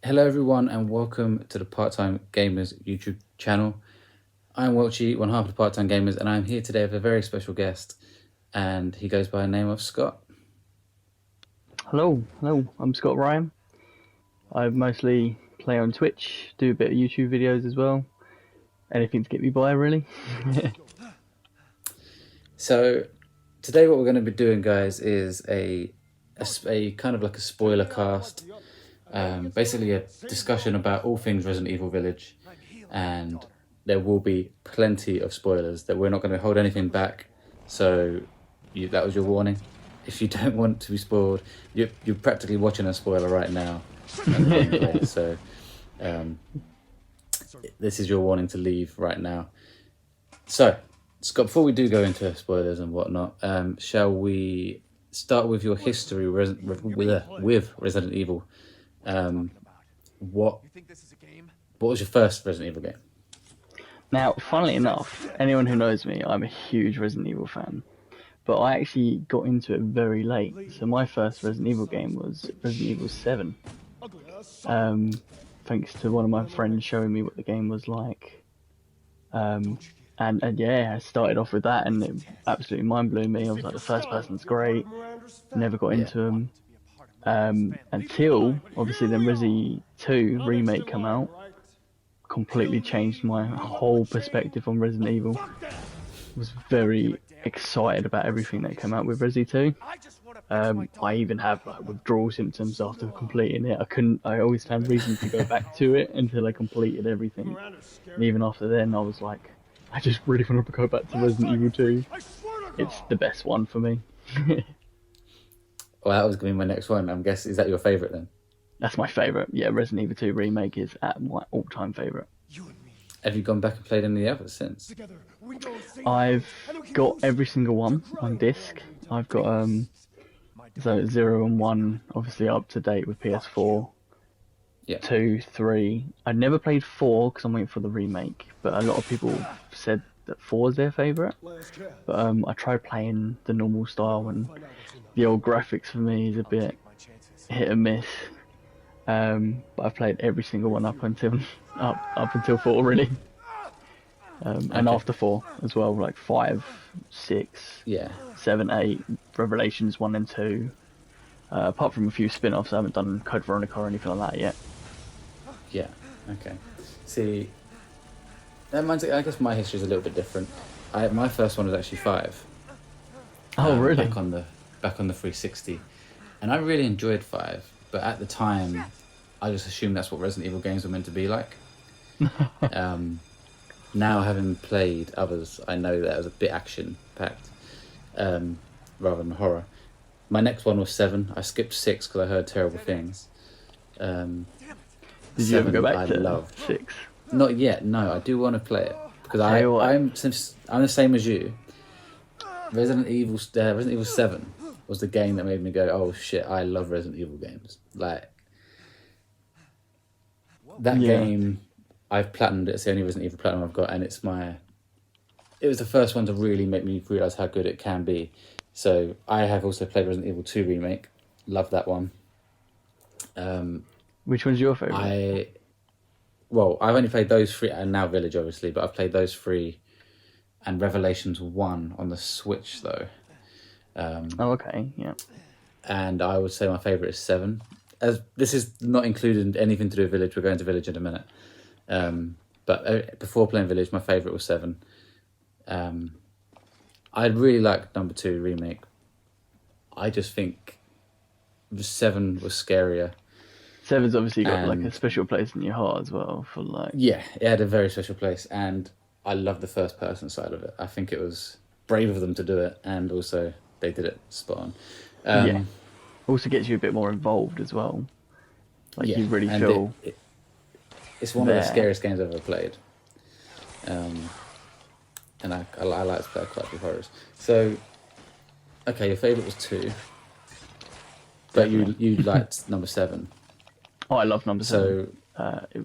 Hello, everyone, and welcome to the Part-Time Gamers YouTube channel. I'm Welchy, one half of the Part-Time Gamers, and I'm here today with a very special guest, and he goes by the name of Scott. Hello, I'm SkottRyans. I mostly play on Twitch, do a bit of YouTube videos as well. Anything to get me by, really. So today what we're going to be doing, guys, is a kind of like a spoiler cast, basically a discussion about all things Resident Evil Village, and there will be plenty of spoilers that we're not going to hold anything back. So that was your warning. If you don't want to be spoiled, you're practically watching a spoiler right now. So this is your warning to leave right now. So, Scott, before we do go into spoilers and whatnot, shall we start with your history with Resident Evil? What was your first Resident Evil game? Now, funnily enough, anyone who knows me, I'm a huge Resident Evil fan. But I actually got into it very late. So my first Resident Evil game was Resident Evil 7. Thanks to one of my friends showing me what the game was like. And yeah, I started off with that and it absolutely mind blew me. I was like, the first person's great. Never got into them. Until, obviously, then Resi 2 remake come out. Completely changed my whole perspective on Resident Evil. Was very excited about everything that came out with Resi 2. I even have like withdrawal symptoms after completing it. I always found reason to go back to it until I completed everything. And even after then, I was like, I just really want to go back to Resident Evil 2. It's the best one for me. Well, that was going to be my next one. I'm guessing, is that your favourite then? That's my favourite. Yeah, Resident Evil 2 Remake is at my all-time favourite. Have you gone back and played any of the others since? I've got every single one on disc. I've got so 0 and 1 obviously up to date with PS4. Yeah. 2, 3. I never played 4 because I'm waiting for the remake, but a lot of people said that 4 is their favourite. But I tried playing the normal style, and the old graphics for me is a bit hit and miss. But I've played every single one up until 4 really. And after 4 as well, like 5, 6, 7, 8, Revelations 1 and 2. Apart from a few spin-offs, I haven't done Code Veronica or anything like that yet. Yeah, okay. See, I guess my history is a little bit different. My first one was actually 5. Oh, really? Back on the 360. And I really enjoyed 5, but at the time, I just assumed that's what Resident Evil games were meant to be like. Now, having played others, I know that it was a bit action-packed, rather than horror. My next one was 7. I skipped 6 because I heard terrible things. Did you ever go back to 6? Not yet, no. I do want to play it because I'm the same as you. Resident Evil 7 was the game that made me go, oh shit, I love Resident Evil games. Like that game, I've platinumed it. It's the only Resident Evil platinum I've got, and it was the first one to really make me realise how good it can be. So I have also played Resident Evil 2 Remake. Love that one. Which one's your favourite? I've only played those 3, and now Village, obviously, but I've played those 3 and Revelations 1 on the Switch, though. Oh, okay, yeah. And I would say my favourite is 7. As this is not included anything to do with Village, we're going to Village in a minute. But before playing Village, my favourite was 7. I really liked number 2 Remake. I just think 7 was scarier. 7's obviously got like a special place in your heart as well for like. Yeah, it had a very special place, and I love the first person side of it. I think it was brave of them to do it, and also they did it spot on. Also gets you a bit more involved as well. Like you really feel. It's one of the scariest games I've ever played. And I like to play quite a few horrors. So, okay, your favourite was 2, but you liked number 7. Oh, I love number 7. It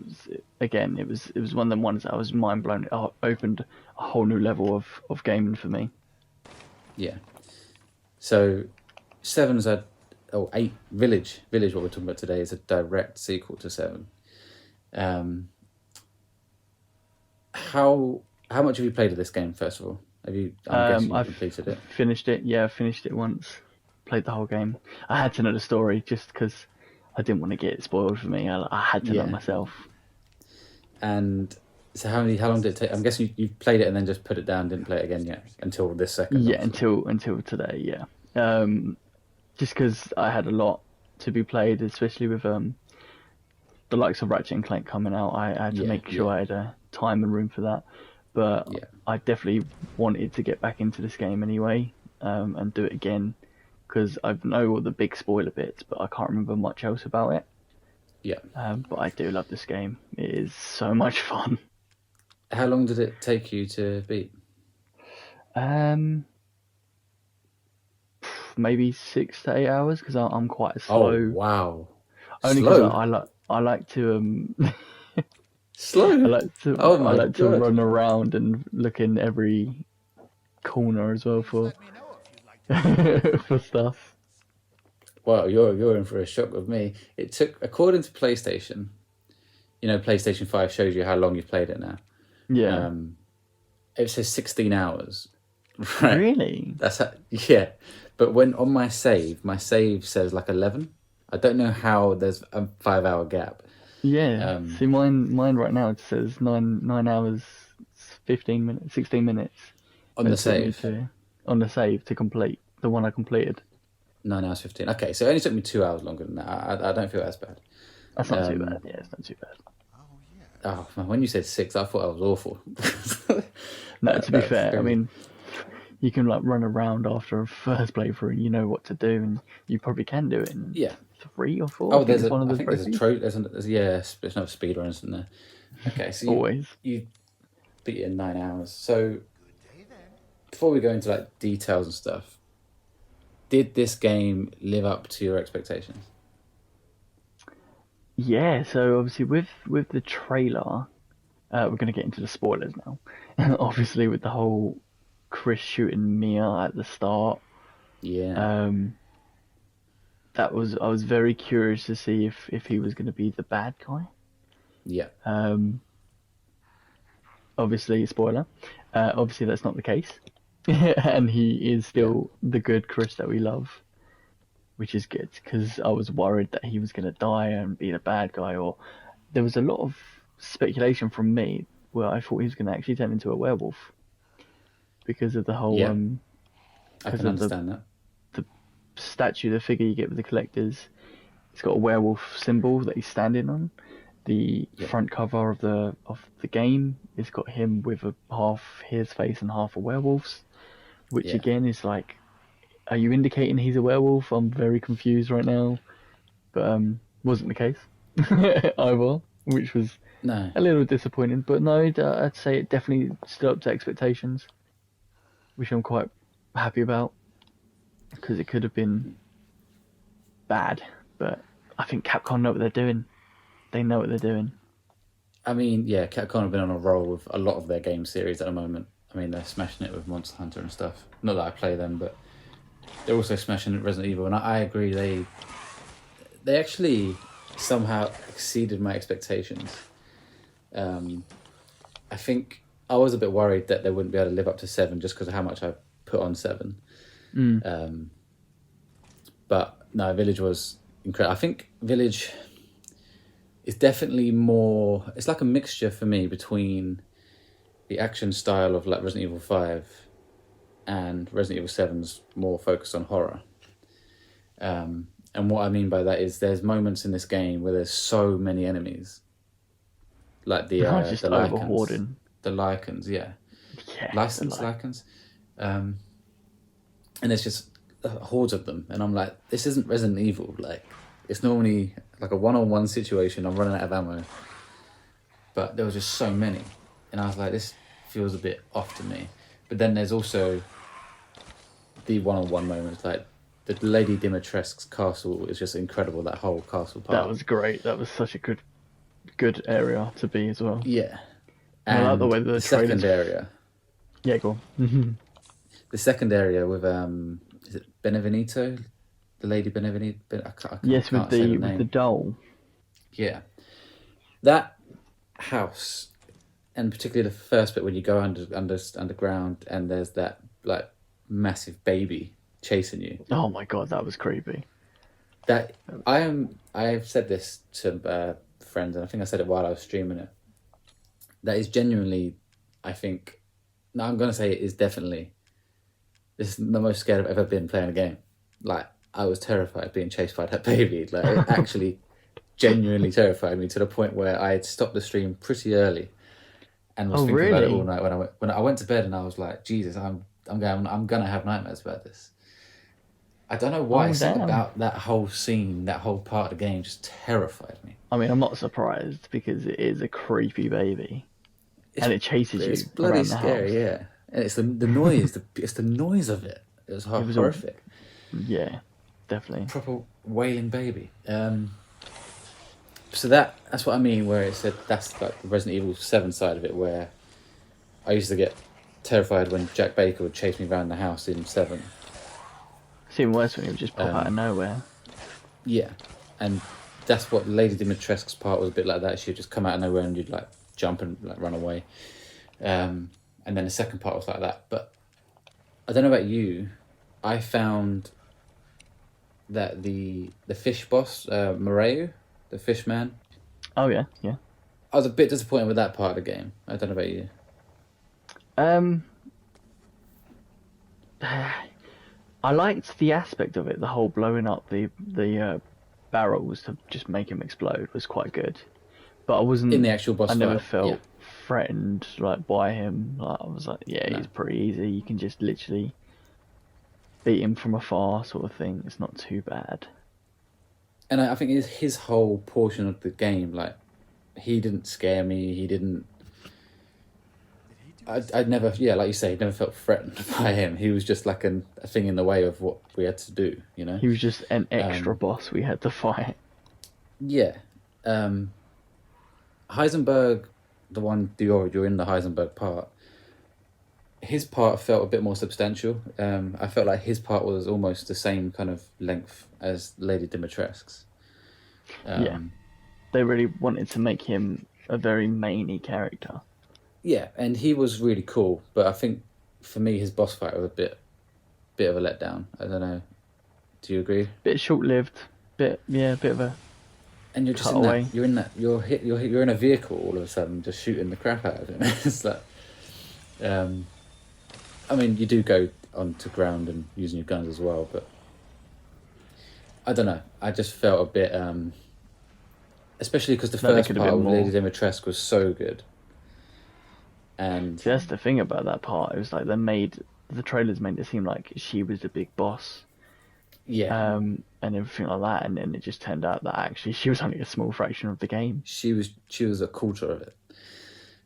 was one of them ones that I was mind blown. It opened a whole new level of gaming for me. Yeah. So 7's had 8 Village. Village, what we're talking about today, is a direct sequel to 7. How much have you played of this game, first of all? Have you? I'm guessing you I've completed it. finished it. Yeah, I finished it once. Played the whole game. I had to know the story just because I didn't want to get it spoiled for me. I had to know Yeah. myself. And so how long did it take? I'm guessing you played it and then just put it down, didn't play it again yet until this second. Yeah, obviously. until today. Yeah, just because I had a lot to be played, especially with the likes of Ratchet and Clank coming out. I had to make sure I had time and room for that. But Yeah. I definitely wanted to get back into this game anyway, and do it again, because I know all the big spoiler bits, but I can't remember much else about it. Yeah. But I do love this game. It is so much fun. How long did it take you to beat? Maybe 6 to 8 hours, because I'm quite slow. Oh wow! Only because Slow. I like to Slow. Oh I my like to god! run around and look in every corner as well for for stuff. Well, you're in for a shock with me. It took, according to PlayStation, PlayStation 5 shows you how long you've played it now. Yeah. It says 16 hours. Right. Really? That's how, yeah. But when on my save says like 11. I don't know how there's a 5-hour gap. Yeah. See, mine right now it says 9 hours, 15 minutes, 16 minutes. On the save. On the save to complete the one I completed. 9 hours 15. Okay, so it only took me 2 hours longer than that. I don't feel that's bad. That's not too bad. Yeah, it's not too bad. Oh man, when you said 6, I thought I was awful. No, to be fair, I mean, you can like run around after a first playthrough and you know what to do, and you probably can do it in 3 or 4. Oh, I think one of the there's another speed run, isn't there? Okay, so always. You beat it in 9 hours. So before we go into like details and stuff, did this game live up to your expectations? Yeah, so obviously with the trailer, we're going to get into the spoilers now. Obviously with the whole Chris shooting Mia at the start, Yeah. I was very curious to see if he was going to be the bad guy. Yeah. Obviously, spoiler. Obviously that's not the case, and he is still the good Chris that we love, which is good, because I was worried that he was going to die and be the bad guy, or there was a lot of speculation from me where I thought he was going to actually turn into a werewolf because of the whole I can understand that. The statue, the figure you get with the collectors, it's got a werewolf symbol that he's standing on. The front cover of the game, it's got him with half his face and half a werewolf's, which again is like, are you indicating he's a werewolf? I'm very confused right now, but wasn't the case either, which was a little disappointing. But no, I'd say it definitely stood up to expectations, which I'm quite happy about, because it could have been bad, but I think Capcom know what they're doing. They know what they're doing. I mean, Capcom have been on a roll with a lot of their game series at the moment. I mean, they're smashing it with Monster Hunter and stuff. Not that I play them, but they're also smashing it Resident Evil, and I agree. They actually somehow exceeded my expectations. I think I was a bit worried that they wouldn't be able to live up to 7 just because of how much I put on 7. But no, Village was incredible. I think Village is definitely more. It's like a mixture for me between the action style of like Resident Evil 5 and Resident Evil 7's more focused on horror. And what I mean by that is there's moments in this game where there's so many enemies. Like the Lycans. The Lycans, yeah. Licensed Lycans. And there's just hordes of them. And I'm like, this isn't Resident Evil. Like, it's normally like a one-on-one situation. I'm running out of ammo. But there was just so many. And I was like, this feels a bit off to me. But then there's also the one-on-one moments. Like, the Lady Dimitrescu's castle is just incredible, that whole castle part. That was great. That was such a good area to be as well. Yeah. And I like the way the second area. Yeah, go on. The second area with, is it Benevento? the Lady Beneveni. I Yes, can't say the with the name. doll. Yeah, that house, and particularly the first bit when you go underground and there's that like massive baby chasing you. Oh my god, that was creepy. That I've said this to friends, and I think I said it while I was streaming it. That is genuinely, I think. No, I'm gonna say it is definitely. This is the most scared I've ever been playing a game. Like I was terrified of being chased by that baby. Like it actually genuinely terrified me to the point where I had stopped the stream pretty early and was Oh thinking about it all really? night when I went to bed, and I was like, Jesus, I'm gonna have nightmares about this. I don't know why. Oh Something damn. about that whole scene, that whole part of the game, just terrified me. I mean, I'm not surprised because it is a creepy baby, and it chases It's you bloody around the house. scary, yeah. And it's the noise, it's the noise of it. It was It was all, horrific. yeah, definitely. Proper wailing baby. So that's what I mean. Where it said that's like the Resident Evil 7 side of it, where I used to get terrified when Jack Baker would chase me around the house in 7. It's even worse when it would just pop out of nowhere. Yeah, and that's what Lady Dimitrescu's part was a bit like that. She'd just come out of nowhere and you'd like jump and like run away. And then the second part was like that. But I don't know about you, I found that the fish boss, Moreu, the fish man, Oh yeah, yeah. I was a bit disappointed with that part of the game. I don't know about you. Um, I liked the aspect of it. The whole blowing up the barrels to just make him explode was quite good. But I wasn't. In the actual boss I never fight, yeah. felt threatened like by him. Like I was like, yeah, No. he's pretty easy. You can just literally beat him from afar, sort of thing. It's not too bad. And I think his whole portion of the game, like, he didn't scare me. He didn't. I'd never, yeah, like you say, never felt threatened by him. He was just like a thing in the way of what we had to do, you know? He was just an extra boss we had to fight. Yeah. Heisenberg, the one you're in the Heisenberg part, his part felt a bit more substantial. I felt like his part was almost the same kind of length as Lady Dimitrescu's. Yeah. They really wanted to make him a very mainy character. Yeah, and he was really cool, but I think for me his boss fight was a bit of a letdown. I don't know. Do you agree? Bit short-lived. Bit of a And you're just cut in away. that. You're in a vehicle all of a sudden, just shooting the crap out of him. It's like, I mean, you do go onto ground and using your guns as well, but I don't know. I just felt a bit, especially because the Like they first could have part been with more. Lady Dimitrescu was so good. And See, that's the thing about that part. It was like the trailers made it seem like she was the big boss, yeah, and everything like that, and then it just turned out that actually she was only a small fraction of the game. she was a quarter of it.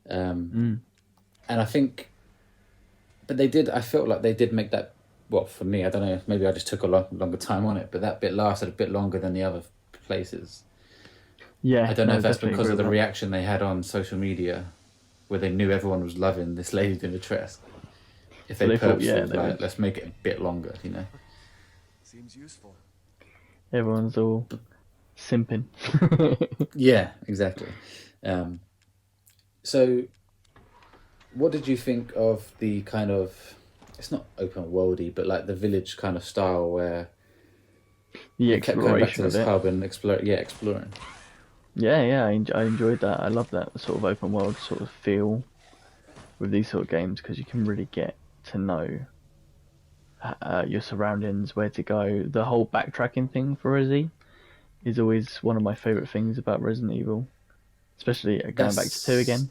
And I think, but they did. I felt like they did make that. Well, for me, I don't know. Maybe I just took a longer time on it, but that bit lasted a bit longer than the other places. Yeah, I don't know no, if that's definitely because of agree the with that. reaction they had on social media, where they knew everyone was loving this Lady Dimitrescu. If So they they thought, purposely yeah, they like, would- let's make it a bit longer, you know. Seems useful. Everyone's all simping. Yeah, exactly. So, what did you think of the kind of? It's not open worldy, but like the village kind of style where The you kept going back to exploration of this it. hub and exploring. Yeah, I enjoyed that. I love that sort of open world sort of feel with these sort of games because you can really get to know your surroundings, where to go. The whole backtracking thing for Resi is always one of my favourite things about Resident Evil, especially going back to 2 again.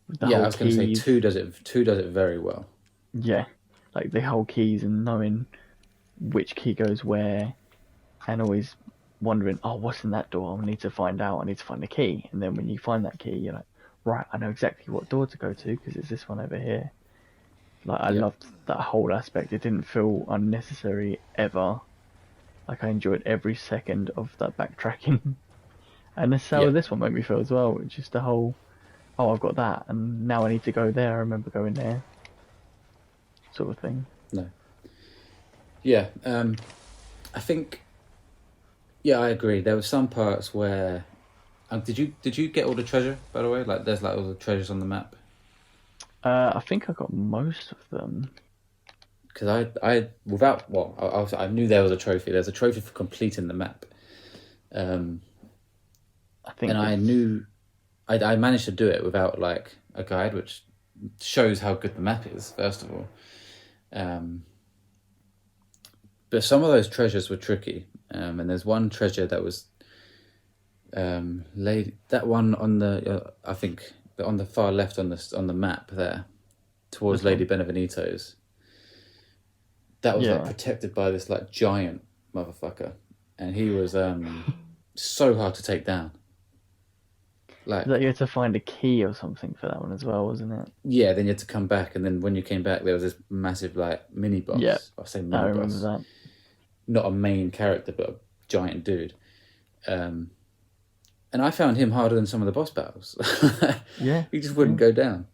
With the Yeah, I whole was going to say keys. 2 does it. 2 does it very well. Yeah, like the whole keys and knowing which key goes where, and always wondering, oh, what's in that door? I need to find out. I need to find the key. And then when you find that key, you're like, right, I know exactly what door to go to because it's this one over here. Like I Yeah. loved that whole aspect. It didn't feel unnecessary ever. Like I enjoyed every second of that backtracking. And that's how Yeah. this one made me feel as well. It's just the whole, oh, I've got that, and now I need to go there. I remember going there, sort of thing. No. Yeah, I think Yeah, I agree. There were some parts where did you get all the treasure, by the way? Like there's like all the treasures on the map. I think I got most of them. Because I without well I knew there was a trophy. There's a trophy for completing the map. Um, I think and I it's knew I managed to do it without like a guide, which shows how good the map is. First of all, um, but some of those treasures were tricky. And there's one treasure that was laid. That one on the I think on the far left on the map there, towards this one. Lady Benvenuto's. That was like Yeah. protected by this like giant motherfucker, and he was so hard to take down. Like, That you had to find a key or something for that one as well, wasn't it? yeah, then you had to come back, and then when you came back, there was this massive like mini boss. Yeah, I say I mini remember boss, that. not a main character, but a giant dude. And I found him harder than some of the boss battles. Yeah, He just wouldn't go down.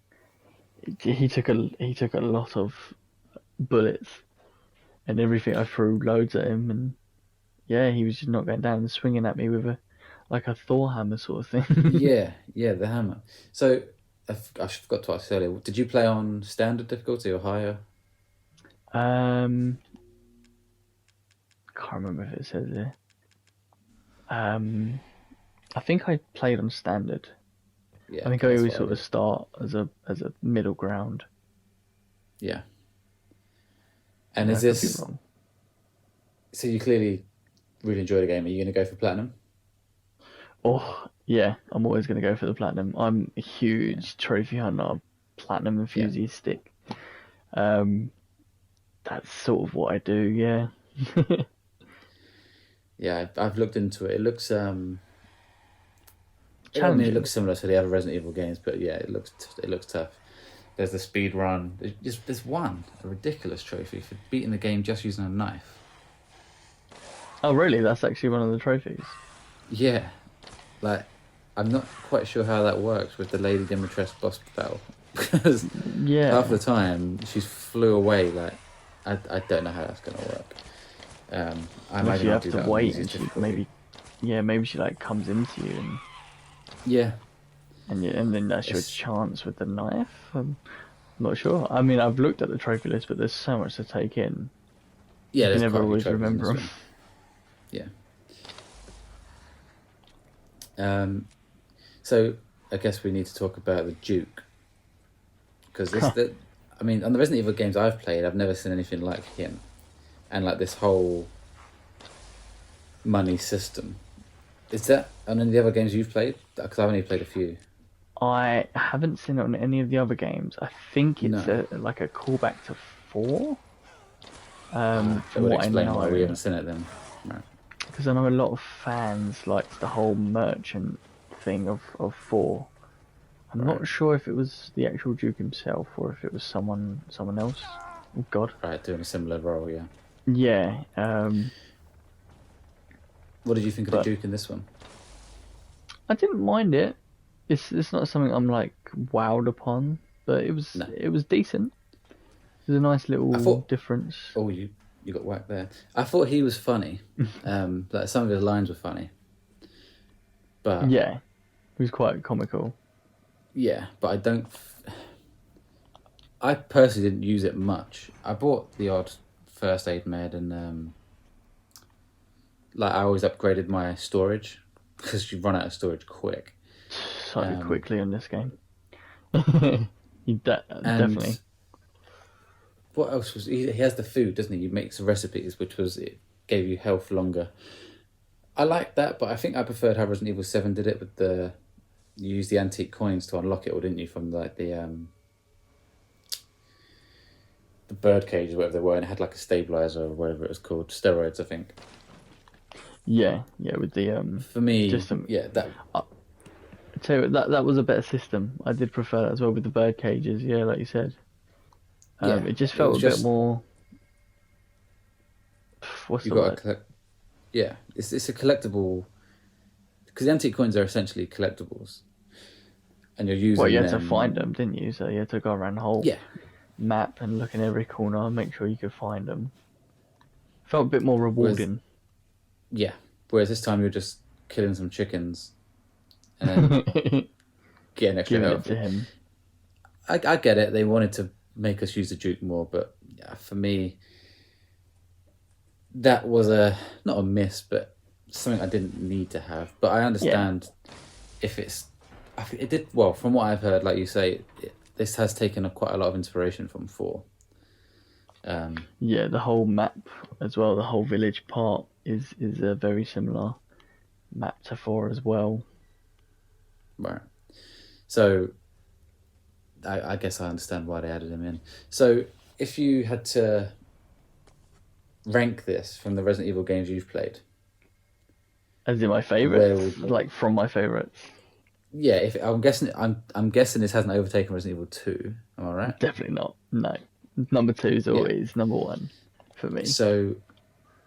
he took a lot of bullets and everything. I threw loads at him, and yeah, he was just not going down and swinging at me with a Thor hammer sort of thing. Yeah, the hammer. So I forgot to ask earlier. Did you play on standard difficulty or higher? um, can't remember if it says there. I think I played on standard. Yeah, I think I that's always what sort of did. start as a middle ground. Yeah. And Yeah, is I could be this wrong. so? You clearly really enjoy the game. Are you going to go for platinum? Oh, yeah, I'm always going to go for the platinum. I'm a Yeah, huge trophy hunter, platinum yeah, enthusiastic. Um, that's sort of what I do, yeah. yeah. I've looked into it. It looks I mean, it Challenging. looks similar to the other Resident Evil games, but yeah, it looks tough. There's the speed run. There's one a ridiculous trophy for beating the game just using a knife. Oh, really? That's actually one of the trophies. Yeah, like I'm not quite sure how that works with the Lady Dimitrescu boss battle because half Yeah. the time she flew away. Like I don't know how that's gonna work. I Unless imagine you I'll have do to that on the wait easiest and she difficulty. maybe she like comes into you Yeah, and then that's your it's chance with the knife. I'm not sure. I mean, I've looked at the trophy list, but there's so much to take in. yeah. You can There's never quite a few always trophies in remember this them. one. Yeah. Um, so I guess we need to talk about the Duke because I mean, on the Resident Evil games I've played, I've never seen anything like him, and like this whole money system. Is that on any of the other games you've played? Because I've only played a few. I haven't seen it on any of the other games. I think it's No. like a callback to 4, That from would what I explain why we know. haven't seen it then. Right. Because I know a lot of fans liked the whole merchant thing of 4. I'm Right. not sure if it was the actual Duke himself or if it was someone else. Oh God. Right, doing a similar role, yeah. Yeah. What did you think of the But Duke in this one? I didn't mind it. It's not something I'm like wowed upon, but it was No. it was decent. There's a nice I little thought, difference. oh, you got whacked there. I thought he was funny. Like some of his lines were funny, but Yeah, it was quite comical. yeah, but I don't. I personally didn't use it much. I bought the odd first aid med, and like I always upgraded my storage because you run out of storage quick. So Um, quickly in this game. and Definitely. what else was he has the food, doesn't he? He makes recipes, which was it gave you health longer. I like that, but I think I preferred how Resident Evil 7 did it with the you use the antique coins to unlock it, or didn't you? From like the bird cages, whatever they were, and it had like a stabilizer or whatever it was called, steroids, I think. Yeah, yeah. With the For me, system. yeah, that I tell you what, that was a better system. I did prefer that as well with the bird cages. Yeah, like you said. yeah, It just it felt was a bit just more. What's you the got to word? collect. Yeah, it's a collectible because the antique coins are essentially collectibles, and you're Well, you using had to find them. them, didn't you? So you had to go around the whole Yeah, map and look in every corner and make sure you could find them. Felt a bit more whereas rewarding. yeah, Whereas this time you're just killing some chickens and then getting extra Giving it health. to him. I get it. They wanted to make us use the Duke more, but yeah, for me, that was not a miss, but something I didn't need to have. But I understand if it's... It did well from what I've heard. Like you say, this has taken quite a lot of inspiration from 4. Yeah, the whole map as well. The whole village part is a very similar map to 4 as well. Right. So I guess I understand why they added him in. So if you had to rank this from the Resident Evil games you've played, As in my where favourites, would... like from my favourites. Yeah, if I'm guessing this hasn't overtaken Resident Evil 2. Am I right? Definitely not. No, number 2 is always number 1 for me. So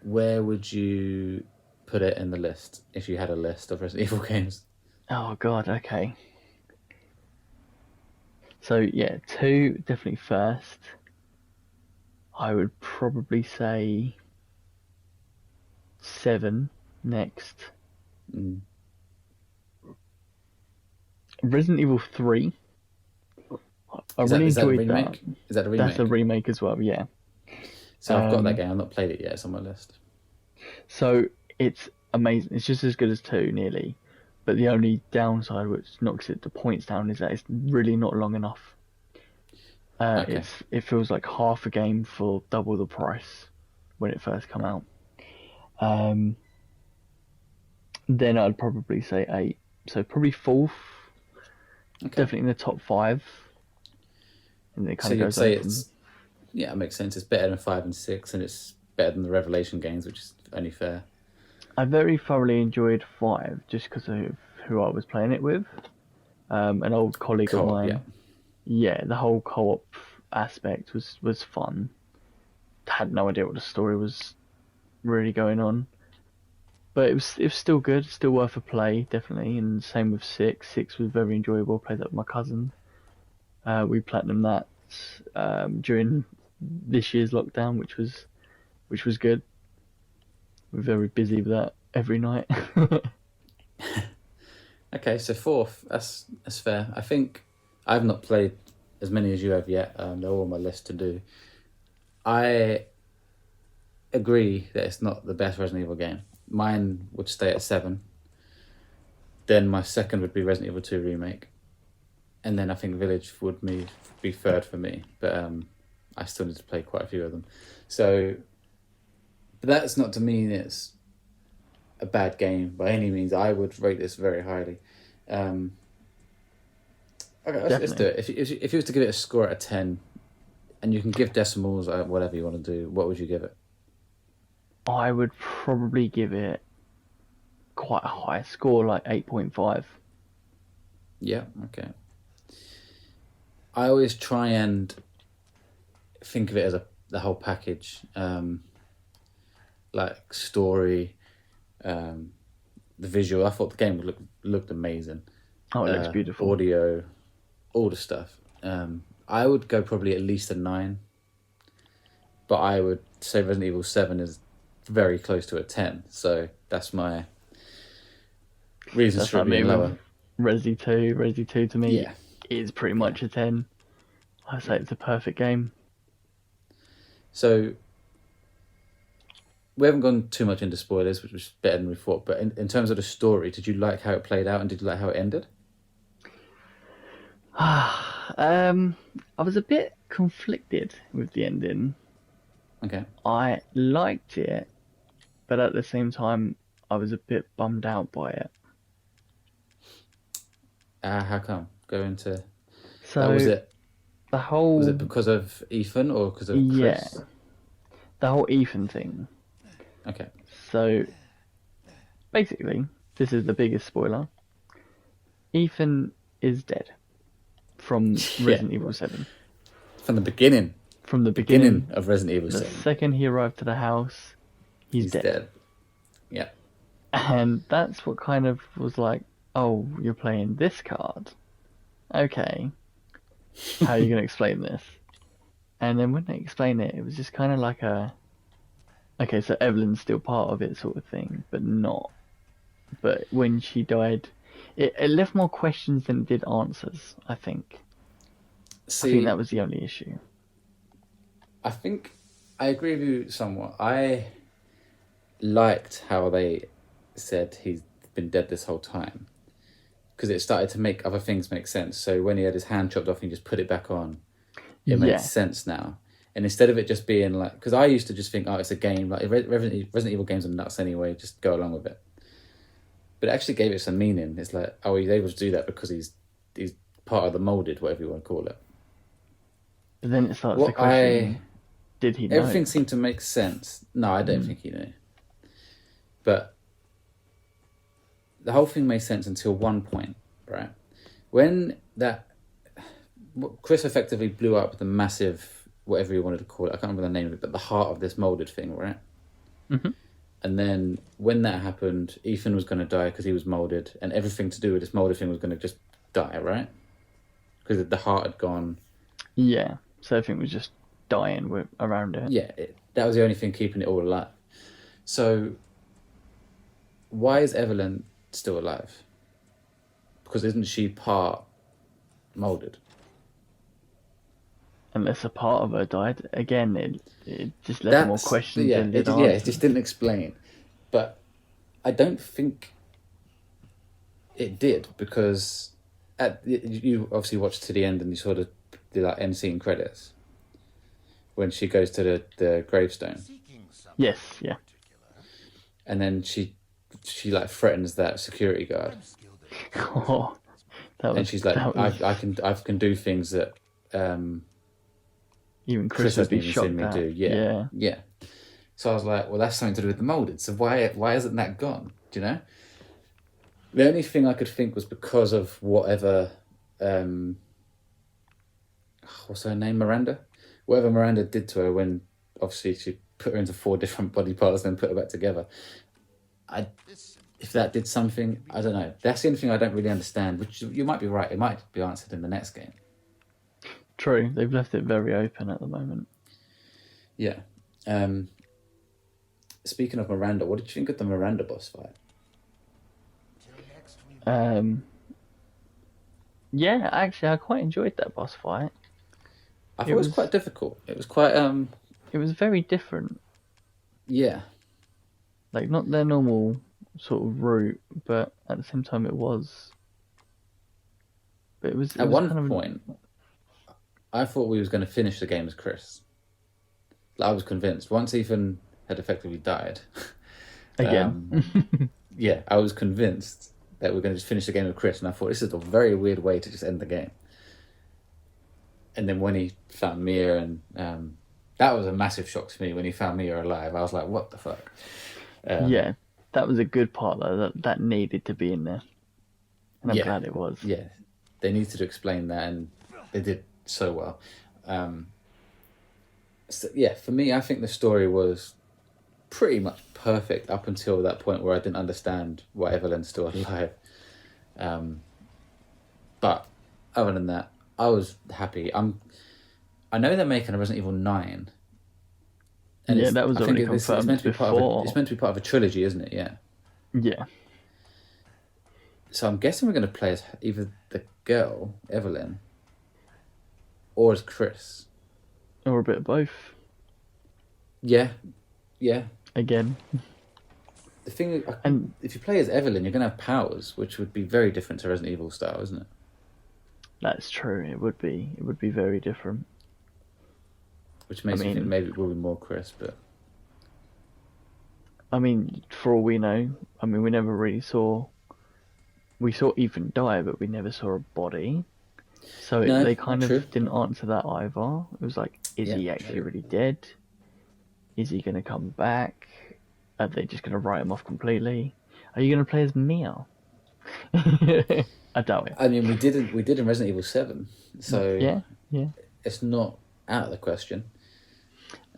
where would you put it in the list if you had a list of Resident Evil games? Oh god, okay. So yeah, 2 definitely first. I would probably say 7 next. Mm. Resident Evil 3. I Is really that a enjoyed remake? that. Is that a remake? That's a remake as well, yeah. So I've got that game. I've not played it yet. It's on my list. So it's amazing. It's just as good as 2, nearly. But the only downside, which knocks it the points down, is that it's really not long enough. Okay. It feels like half a game for double the price when it first come out. Then I'd probably say 8. So probably 4th. Okay. Definitely in the top 5. And it So kind you'd of goes say on from... it's... Yeah, it makes sense. It's better than 5 and 6, and it's better than the Revelation games, which is only fair. I very thoroughly enjoyed 5 just because of who I was playing it with. An old colleague of Co-op, mine. Yeah, the whole co-op aspect was fun. Had no idea what the story was really going on. But it was still good, still worth a play, definitely. And same with 6. 6 was very enjoyable. Played that with my cousin. We platinumed that during this year's lockdown, which was good. We're very busy with that every night. Okay, so 4th. That's fair. I think I've not played as many as you have yet. They're all on my list to do. I agree that it's not the best Resident Evil game. Mine would stay at 7. Then my second would be Resident Evil 2 Remake. And then I think Village would be third for me. But I still need to play quite a few of them. So, but that's not to mean it's a bad game by any means. I would rate this very highly. Okay, let's do it. If you was to give it a score out of 10, and you can give decimals, whatever you want to do, what would you give it? I would probably give it quite a high score, like 8.5. Yeah, okay. I always try and think of it as the whole package, like story, the visual. I thought the game looked amazing. Oh, it looks beautiful. Audio, all the stuff. I would go probably at least a 9, but I would say Resident Evil 7 is very close to a 10. So that's my reasons for it being lower. Resi 2 to me is pretty much a 10. I say it's a perfect game. So we haven't gone too much into spoilers, which was better than we thought. But in terms of the story, did you like how it played out, and did you like how it ended? I was a bit conflicted with the ending. Okay. I liked it, but at the same time, I was a bit bummed out by it. How come? Go into... So was it was it because of Ethan or because of Chris? Yeah, the whole Ethan thing. Okay. So basically, this is the biggest spoiler. Ethan is dead from Resident Evil 7. From the beginning. From the beginning of Resident Evil 7. The second he arrived to the house, he's dead. Yeah. And that's what kind of was like, oh, you're playing this card? Okay. How are you going to explain this? And then when they explained it, it was just kind of like Okay, so Evelyn's still part of it, sort of thing, but not. But when she died, it left more questions than it did answers. I think. I think See, that was the only issue. I think I agree with you somewhat. I liked how they said he's been dead this whole time because it started to make other things make sense. So when he had his hand chopped off and he just put it back on, it made Yeah, sense now. And instead of it just being like, because I used to just think, oh, it's a game. Like Resident Evil games are nuts anyway. Just go along with it. But it actually gave it some meaning. It's like, oh, he's able to do that because he's part of the molded, whatever you want to call it. but then it starts to What I question: did he know? Everything seemed to make sense. No, I don't think he knew. But the whole thing made sense until one point, right? When Chris effectively blew up the massive, whatever you wanted to call it, I can't remember the name of it, but the heart of this molded thing, right? Mm-hmm. And then when that happened, Ethan was going to die because he was molded, and everything to do with this molded thing was going to just die, right? Because the heart had gone. Yeah, so everything was just dying around it. Yeah, that was the only thing keeping it all alive. So why is Evelyn still alive? Because isn't she part molded? Unless a part of her died. Again, it just left more questions Yeah, than it did yeah, it answers. just didn't explain. But I don't think it did because you obviously watched to the end and you saw the like end scene credits when she goes to the gravestone Yes, yeah. and then she like threatens that security guard Oh, that and was she's like that was I can do things that even Chris Chris would hasn't be even seen shocked me at. do. Yeah. So I was like, well, that's something to do with the molded. So why isn't that gone? Do you know? The only thing I could think was because of whatever, what's her name, Miranda? Whatever Miranda did to her when, obviously, she put her into 4 different body parts and then put her back together. If that did something, I don't know. That's the only thing I don't really understand, which you might be right. It might be answered in the next game. True, they've left it very open at the moment. Yeah. Speaking of Miranda, what did you think of the Miranda boss fight? Yeah, actually, I quite enjoyed that boss fight. I thought It it was was quite difficult. It was quite it was very different. yeah. Like not their normal sort of route, but at the same time, it was. But it At was one kind of point, I thought we was going to finish the game as Chris. Like, I was convinced. Once Ethan had effectively died, again. yeah, I was convinced that we're going to just finish the game with Chris, and I thought this is a very weird way to just end the game. And then when he found Mia, and that was a massive shock to me when he found Mia alive. I was like, what the fuck? Yeah, that was a good part though. That needed to be in there, and I'm glad it was. Yeah, they needed to explain that, and they did so well. So, yeah, for me, I think the story was pretty much perfect up until that point where I didn't understand why Evelyn's still alive. But other than that, I was happy. I know they're making a Resident Evil 9. And Yeah, that was I think already it's confirmed meant to be part of before. it's meant to be part of a trilogy, isn't it? Yeah. Yeah, So I'm guessing we're going to play as either the girl, Evelyn, or as Chris. or a bit of both. Yeah. Yeah. Again, The thing is, and if you play as Evelyn, you're going to have powers, which would be very different to Resident Evil style, isn't it? that's true. It would be. It would be very different. Which makes me think maybe it will be more Chris, but I mean, for all we know, I mean, we never really saw. We saw Ethan die, but we never saw a body. So No, they kind of true. didn't answer that either. It was like, is Yeah, he actually true. really dead? Is he going to come back? Are they just going to write him off completely? Are you going to play as Mia? I doubt it. I mean, we did in Resident Evil 7, so Yeah, yeah. it's not out of the question.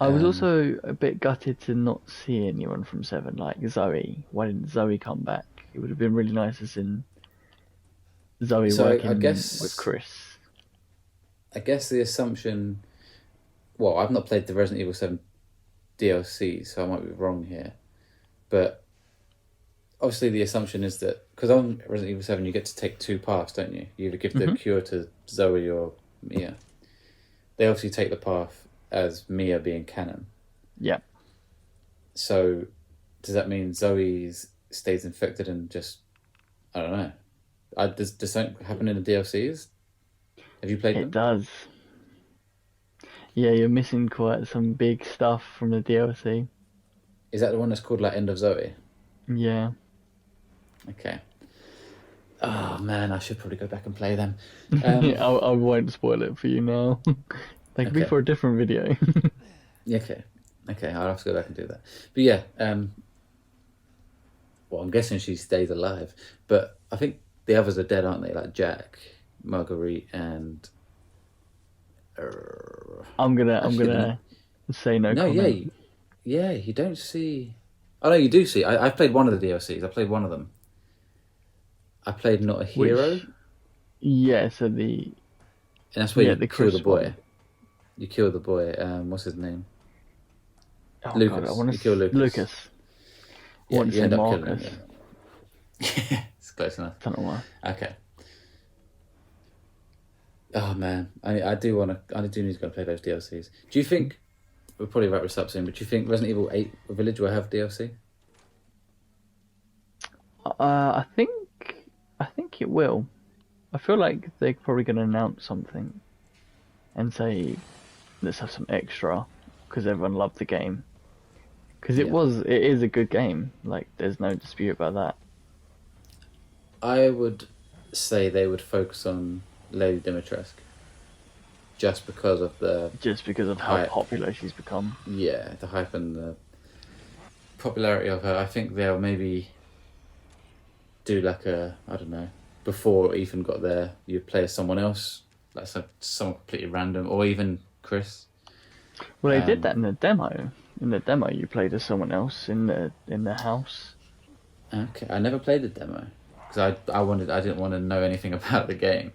I was also a bit gutted to not see anyone from Seven, like Zoe. Why didn't Zoe come back? It would have been really nice to see Zoe So working I guess with Chris. the assumption. Well, I've not played the Resident Evil 7 DLC, so I might be wrong here. But obviously, the assumption is that because on Resident Evil 7, you get to take two paths, don't you? You either give the cure to Zoe or Mia. They obviously take the path as Mia being canon. Yeah. So, does that mean Zoe stays infected and just, I don't know. Does something happen in the DLCs? Have you played them? It does. Yeah, you're missing quite some big stuff from the DLC. Is that the one that's called like End of Zoe? Yeah. Okay. Oh man, I should probably go back and play them. I won't spoil it for you now. They could be Okay. for a different video. Yeah, okay, I'll have to go back and do that. But yeah, well, I'm guessing she stays alive, but I think the others are dead, aren't they? Like Jack, Marguerite, and I'm gonna Actually, say no no, comment. yeah, you don't see. Oh no, you do see. I've played one of the DLCs. I played one of them. I played Not a Hero, Yeah, so and that's where you the kill the Chris boy. one. You kill the boy. What's his name? Oh Lucas. God, I want You kill Lucas. Lucas. I Yeah, want to you say end up killing him. Marcus. Yeah. It's close enough. Don't know why. Okay. Oh man, I do want to. I do need to go play those DLCs. Do you think we'll probably wrap this up soon? But do you think Resident Evil 8 Village will have DLC? I think it will. I feel like they're probably going to announce something and say, let's have some extra because everyone loved the game. Because it Yeah. is a good game. Like, there's no dispute about that. I would say they would focus on Lady Dimitrescu, just because of the Just because of how Hype. popular she's become. the hype and the popularity of her. I think they'll maybe do like a, I don't know, before Ethan got there, you'd play as someone else, like someone completely random, or even Chris. Well, they did that in the demo. In the demo, you played as someone else in the house. Okay, I never played the demo because I didn't want to know anything about the game.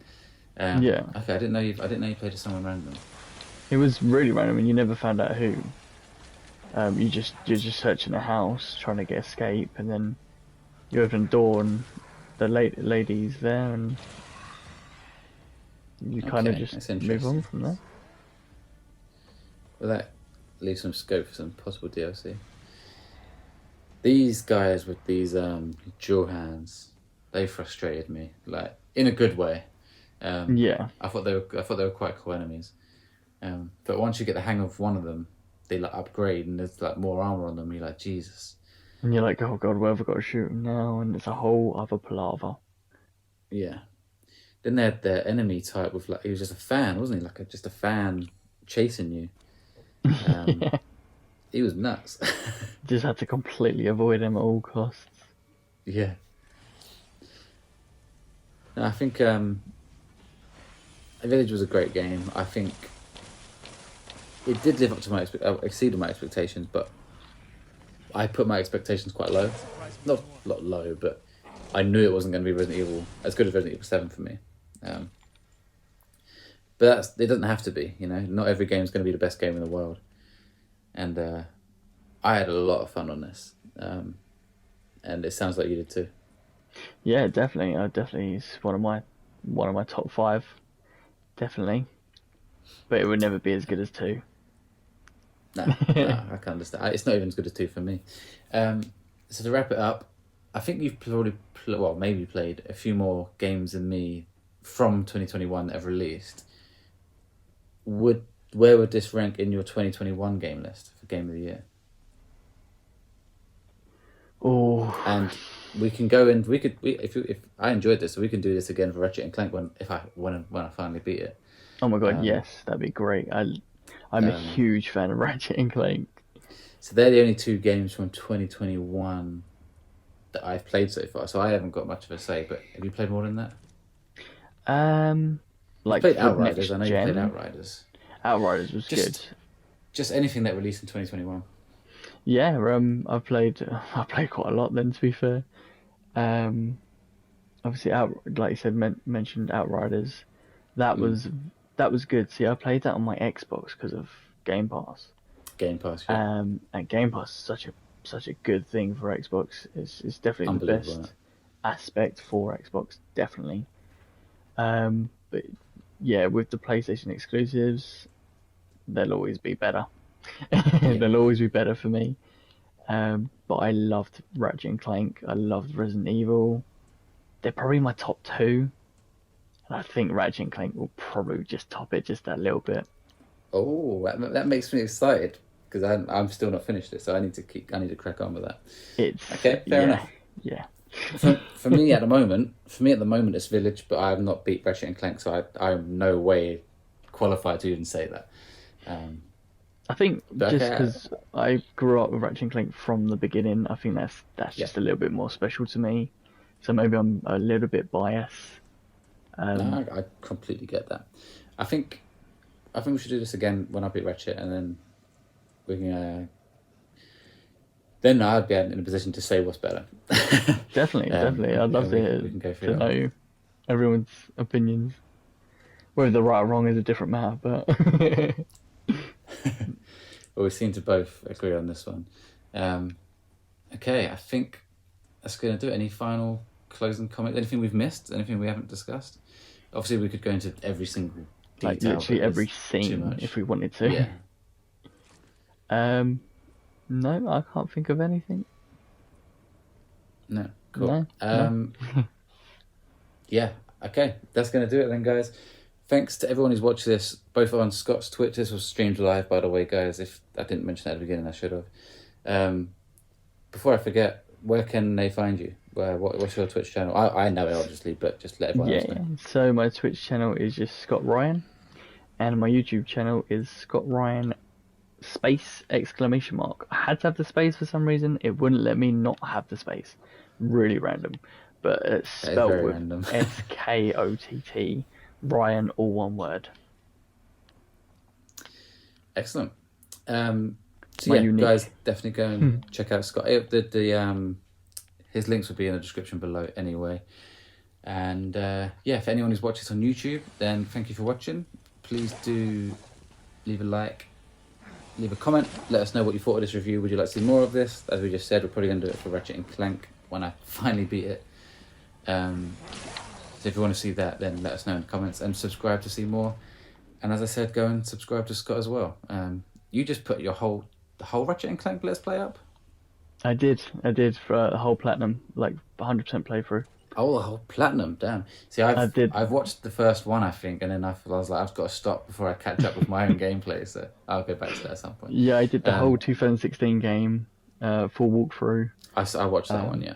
Yeah. Okay, I didn't know you played as someone random. It was really random, and you never found out who. You're just searching a house, trying to get escape, and then you open a door, and the lady's there, and you kind of Okay, just that's move interesting. on from there. Well, that leaves some scope for some possible DLC. These guys with these dual hands, they frustrated me, like in a good way. Yeah, I thought they were quite cool enemies. But once you get the hang of one of them, they like upgrade and there's like more armor on them. You're like, Jesus. and you're like, oh god, where have I got to shoot him now? And it's a whole other palaver. Yeah. Then they had their enemy type with like, he was just a fan, wasn't he? Like just a fan chasing you. Yeah. He was nuts. Just had to completely avoid him at all costs. Yeah. No, I think Village was a great game. I think it did live up to exceeded my expectations, but I put my expectations quite low. Not low, but I knew it wasn't going to be Resident Evil as good as Resident Evil 7 for me. But it doesn't have to be, you know. Not every game is going to be the best game in the world. And I had a lot of fun on this. And it sounds like you did too. Yeah, definitely. Definitely, it's one of my top 5. Definitely, but it would never be as good as 2. No, I can understand. It's not even as good as 2 for me. So to wrap it up, I think you've probably, maybe played a few more games than me from 2021 that have released. Where would this rank in your 2021 game list for Game of the Year? Oh, And we can go in. If I enjoyed this, so we can do this again for Ratchet and Clank when I finally beat it. oh my god, yes, that'd be great. I'm a huge fan of Ratchet and Clank. So they're the only 2 games from 2021 that I've played so far. So I haven't got much of a say. But have you played more than that? Like You played for Outriders. next I know gen, you played Outriders. Outriders was good. Just anything that released in 2021. Yeah, I played quite a lot then. To be fair, obviously, like you said, mentioned Outriders. That was good. See, I played that on my Xbox because of Game Pass. Game Pass, yeah. And Game Pass is such a good thing for Xbox. It's definitely the Unbelievable, isn't best it? aspect for Xbox, definitely. But yeah, with the PlayStation exclusives, they'll always be better. Yeah. They'll always be better for me. But I loved Ratchet and Clank. I loved Resident Evil. They're probably my top two. And I think Ratchet and Clank will probably just top it just that little bit. Oh, that makes me excited because I'm still not finished it, so I need to crack on with that. It's Okay, fair yeah, enough. yeah. For me at the moment, it's Village, but I have not beat Ratchet and Clank, so I'm no way qualified to even say that. I think But just okay, because I grew up with Ratchet and Clank from the beginning, I think that's yeah. just a little bit more special to me. So maybe I'm a little bit biased. No, I completely get that. I think we should do this again when I beat Ratchet, and then we can. Then I'd be in a position to say what's better. Definitely, definitely. I'd love We can go through to that. know everyone's opinions. Whether they're right or wrong is a different matter, but Well, we seem to both agree on this one. Okay, I think that's going to do it. Any final closing comment? Anything we've missed? Anything we haven't discussed? Obviously, we could go into every single detail. like literally but every it's too scene much. if we wanted to. Yeah. No, I can't think of anything. No. Cool. No. Yeah. Okay, that's going to do it then, guys. Thanks to everyone who's watched this, both on Scott's Twitch. This was streamed live, by the way, guys. If I didn't mention that at the beginning, I should have. Before I forget, where can they find you? What's your Twitch channel? I know it, obviously, but just let everyone else Yeah. know. So my Twitch channel is just SkottRyan, and my YouTube channel is SkottRyan space exclamation mark. I had to have the space for some reason. It wouldn't let me not have the space. Really random, but it's That is spelled very with random. SKOTT. Ryan, all one word. Excellent. So My yeah, unique. guys, definitely go and check out Scott. His links will be in the description below anyway. And yeah, if anyone who's watching this on YouTube, then thank you for watching. Please do leave a like, leave a comment, let us know what you thought of this review. Would you like to see more of this? As we just said, we're probably going to do it for Ratchet and Clank when I finally beat it. So if you want to see that, then let us know in the comments and subscribe to see more. And as I said, go and subscribe to Scott as well. You just put the whole Ratchet and Clank Let's Play up? I did for the whole platinum, like 100% playthrough. Oh, the whole platinum, damn. See, I've watched the first one, I think, and then I was like, I've got to stop before I catch up with my own gameplay, so I'll go back to that at some point. Yeah, I did the whole 2016 game, full walkthrough. I watched that one, yeah.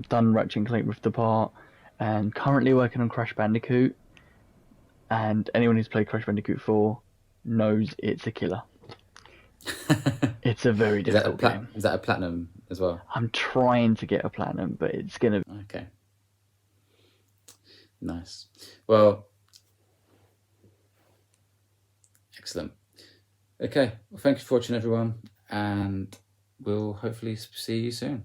Done Ratchet and Clank Rift Apart, and currently working on Crash Bandicoot. And anyone who's played Crash Bandicoot 4 knows it's a killer. It's a very difficult game. Is that a platinum as well? I'm trying to get a platinum, but it's gonna. Okay. Nice. Well, excellent. Okay. Well, thank you for watching, everyone, and we'll hopefully see you soon.